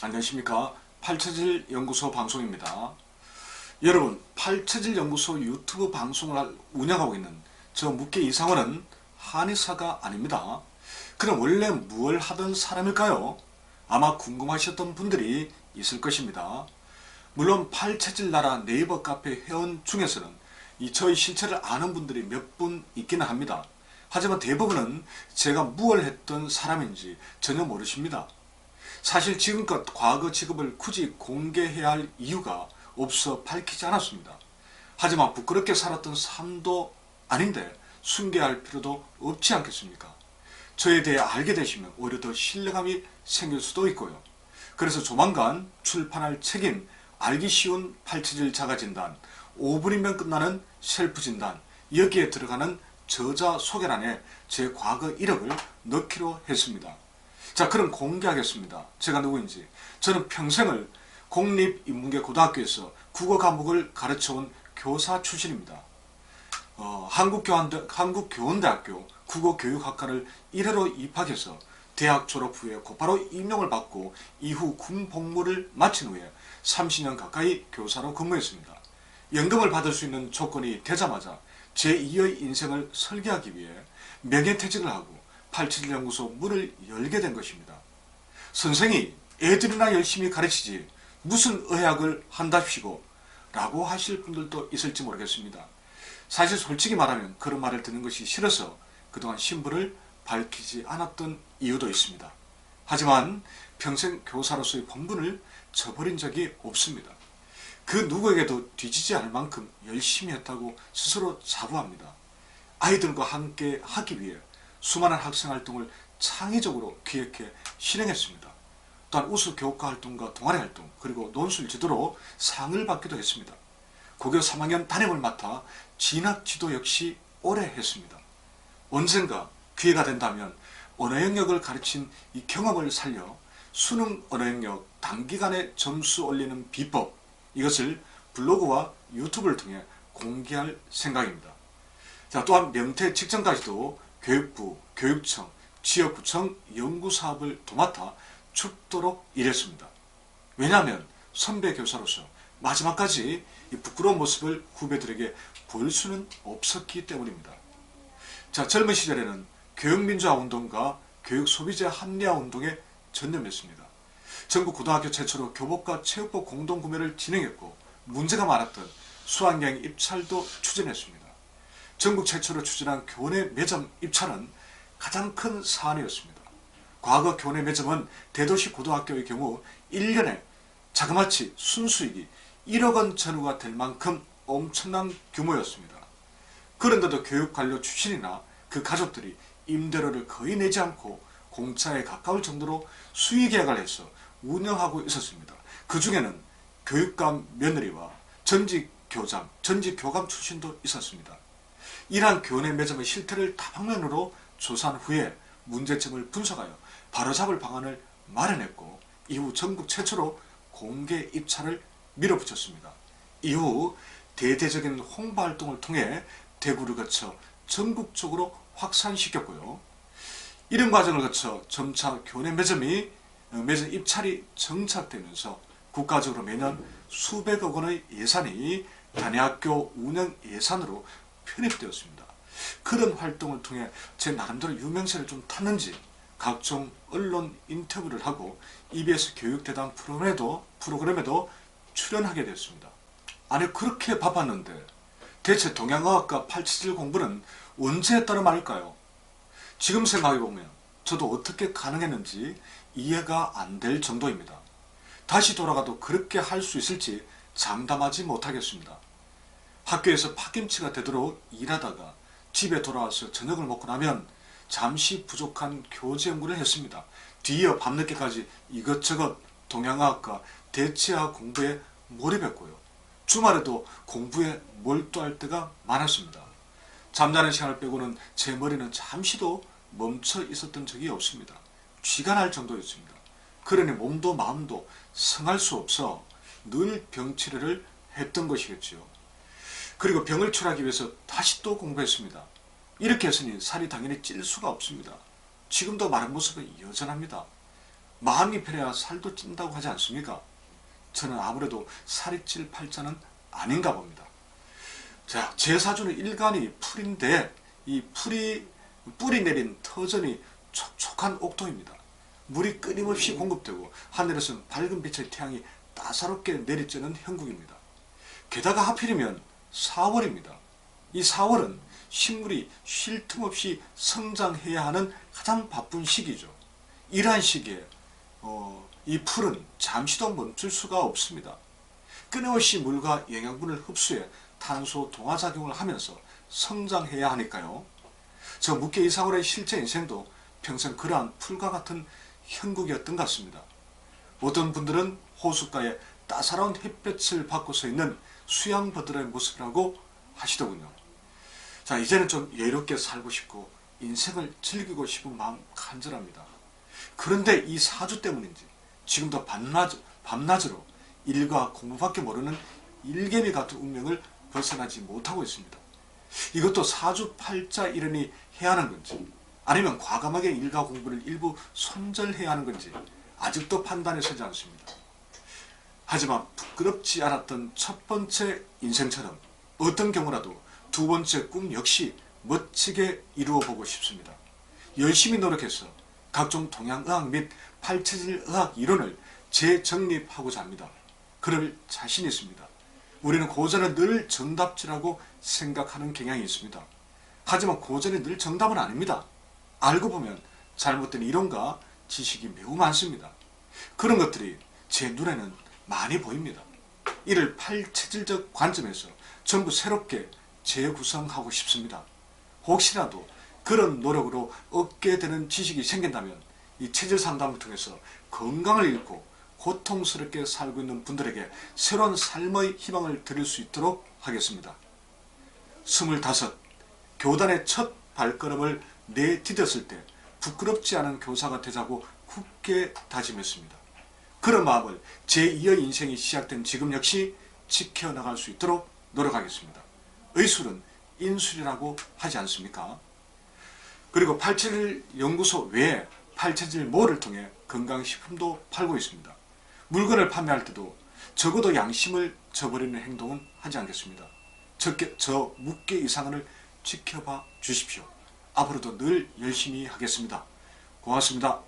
안녕하십니까. 팔처질 연구소 방송입니다. 여러분, 팔처질 연구소 유튜브 방송을 운영하고 있는 저 묵계 이상원은 한의사가 아닙니다. 그럼 원래 무엇을 하던 사람일까요? 아마 궁금하셨던 분들이 있을 것입니다. 물론 팔처질 나라 네이버 카페 회원 중에서는 저의 실체를 아는 분들이 몇 분 있기는 합니다. 하지만 대부분은 제가 무엇을 했던 사람인지 전혀 모르십니다. 사실 지금껏 과거 직업을 굳이 공개해야 할 이유가 없어 밝히지 않았습니다. 하지만 부끄럽게 살았던 삶도 아닌데 숨겨야 할 필요도 없지 않겠습니까? 저에 대해 알게 되시면 오히려 더 신뢰감이 생길 수도 있고요. 그래서 조만간 출판할 책인 알기 쉬운 팔처질 자가진단, 5분이면 끝나는 셀프진단, 여기에 들어가는 저자 소개란에 제 과거 이력을 넣기로 했습니다. 자, 그럼 공개하겠습니다. 제가 누구인지. 저는 평생을 공립인문계 고등학교에서 국어 과목을 가르쳐온 교사 출신입니다. 한국교원대학교 국어교육학과를 1회로 입학해서 대학 졸업 후에 곧바로 임용을 받고 이후 군 복무를 마친 후에 30년 가까이 교사로 근무했습니다. 연금을 받을 수 있는 조건이 되자마자 제2의 인생을 설계하기 위해 명예퇴직을 하고 팔처질 연구소 문을 열게 된 것입니다. 선생이 애들이나 열심히 가르치지 무슨 의학을 한답시고 라고 하실 분들도 있을지 모르겠습니다. 사실 솔직히 말하면 그런 말을 듣는 것이 싫어서 그동안 신분을 밝히지 않았던 이유도 있습니다. 하지만 평생 교사로서의 본분을 저버린 적이 없습니다. 그 누구에게도 뒤지지 않을 만큼 열심히 했다고 스스로 자부합니다. 아이들과 함께 하기 위해 수많은 학생활동을 창의적으로 기획해 실행했습니다. 또한 우수 교육과 활동과 동아리 활동 그리고 논술 지도로 상을 받기도 했습니다. 고교 3학년 담임을 맡아 진학 지도 역시 오래 했습니다. 언젠가 기회가 된다면 언어 영역을 가르친 이 경험을 살려 수능 언어 영역 단기간에 점수 올리는 비법, 이것을 블로그와 유튜브를 통해 공개할 생각입니다. 자, 또한 명퇴 직전까지도 교육부, 교육청, 지역구청 연구사업을 도맡아 죽도록 일했습니다. 왜냐하면 선배 교사로서 마지막까지 이 부끄러운 모습을 후배들에게 보일 수는 없었기 때문입니다. 자, 젊은 시절에는 교육민주화 운동과 교육소비재 합리화 운동에 전념했습니다. 전국 고등학교 최초로 교복과 체육복 공동구매를 진행했고 문제가 많았던 수학여행 입찰도 추진했습니다. 전국 최초로 추진한 교내 매점 입찰은 가장 큰 사안이었습니다. 과거 교내 매점은 대도시 고등학교의 경우 1년에 자그마치 순수익이 1억 원 전후가 될 만큼 엄청난 규모였습니다. 그런데도 교육관료 출신이나 그 가족들이 임대료를 거의 내지 않고 공짜에 가까울 정도로 수의계약을 해서 운영하고 있었습니다. 그 중에는 교육감 며느리와 전직 교장, 전직 교감 출신도 있었습니다. 이러한 교내 매점의 실태를 다방면으로 조사한 후에 문제점을 분석하여 바로잡을 방안을 마련했고 이후 전국 최초로 공개 입찰을 밀어붙였습니다. 이후 대대적인 홍보활동을 통해 대구를 거쳐 전국적으로 확산시켰고요. 이런 과정을 거쳐 점차 교내 매점 입찰이 정착되면서 국가적으로 매년 수백억 원의 예산이 단위학교 운영 예산으로 편입되었습니다. 그런 활동을 통해 제 나름대로 유명세를 좀 탔는지 각종 언론 인터뷰를 하고 EBS 교육대담 프로그램에도 출연하게 됐습니다. 아니, 그렇게 바빴는데 대체 동양어학과 팔처질 공부는 언제 했다는 말일까요? 지금 생각해보면 저도 어떻게 가능했는지 이해가 안 될 정도입니다. 다시 돌아가도 그렇게 할 수 있을지 장담하지 못하겠습니다. 학교에서 팥김치가 되도록 일하다가 집에 돌아와서 저녁을 먹고 나면 잠시 부족한 교재 연구를 했습니다. 뒤이어 밤늦게까지 이것저것 동양어학과 대체학 공부에 몰입했고요. 주말에도 공부에 몰두할 때가 많았습니다. 잠자는 시간을 빼고는 제 머리는 잠시도 멈춰 있었던 적이 없습니다. 쥐가 날 정도였습니다. 그러니 몸도 마음도 성할 수 없어 늘 병치레를 했던 것이겠지요. 그리고 병을 치료하기 위해서 다시 또 공부했습니다. 이렇게 했으니 살이 당연히 찔 수가 없습니다. 지금도 마른 모습은 여전합니다. 마음이 편해야 살도 찐다고 하지 않습니까? 저는 아무래도 살이 찔 팔자는 아닌가 봅니다. 자, 제 사주는 일간이 풀인데 이 뿌리 내린 터전이 촉촉한 옥토입니다. 물이 끊임없이 공급되고 하늘에서는 밝은 빛의 태양이 따사롭게 내리쬐는 형국입니다. 게다가 하필이면 4월입니다. 이 4월은 식물이 쉴 틈 없이 성장해야 하는 가장 바쁜 시기죠. 이러한 시기에 이 풀은 잠시도 멈출 수가 없습니다. 끊임없이 물과 영양분을 흡수해 탄소 동화작용을 하면서 성장해야 하니까요. 저 묵계 이상호의 실제 인생도 평생 그러한 풀과 같은 형국이었던 것 같습니다. 어떤 분들은 호숫가에 따사로운 햇볕을 받고 서 있는 수양버들의 모습이라고 하시더군요. 자, 이제는 좀 여유롭게 살고 싶고 인생을 즐기고 싶은 마음 간절합니다. 그런데 이 사주 때문인지 지금도 밤낮으로 일과 공부밖에 모르는 일개미 같은 운명을 벗어나지 못하고 있습니다. 이것도 사주 팔자 일연이 해야 하는 건지 아니면 과감하게 일과 공부를 일부 손절해야 하는 건지 아직도 판단이 서지 않습니다. 하지만 부끄럽지 않았던 첫 번째 인생처럼 어떤 경우라도 두 번째 꿈 역시 멋지게 이루어 보고 싶습니다. 열심히 노력해서 각종 동양의학 및 팔체질의학 이론을 재정립하고자 합니다. 그럴 자신이 있습니다. 우리는 고전은 늘 정답지라고 생각하는 경향이 있습니다. 하지만 고전이 늘 정답은 아닙니다. 알고 보면 잘못된 이론과 지식이 매우 많습니다. 그런 것들이 제 눈에는 많이 보입니다. 이를 팔체질적 관점에서 전부 새롭게 재구성하고 싶습니다. 혹시라도 그런 노력으로 얻게 되는 지식이 생긴다면 이 체질 상담을 통해서 건강을 잃고 고통스럽게 살고 있는 분들에게 새로운 삶의 희망을 드릴 수 있도록 하겠습니다. 25. 교단의 첫 발걸음을 내디뎠을 때 부끄럽지 않은 교사가 되자고 굳게 다짐했습니다. 그런 마음을 제2의 인생이 시작된 지금 역시 지켜나갈 수 있도록 노력하겠습니다. 의술은 인술이라고 하지 않습니까? 그리고 팔체질 연구소 외에 팔체질몰을 통해 건강식품도 팔고 있습니다. 물건을 판매할 때도 적어도 양심을 저버리는 행동은 하지 않겠습니다. 저 묵계 이상을 지켜봐 주십시오. 앞으로도 늘 열심히 하겠습니다. 고맙습니다.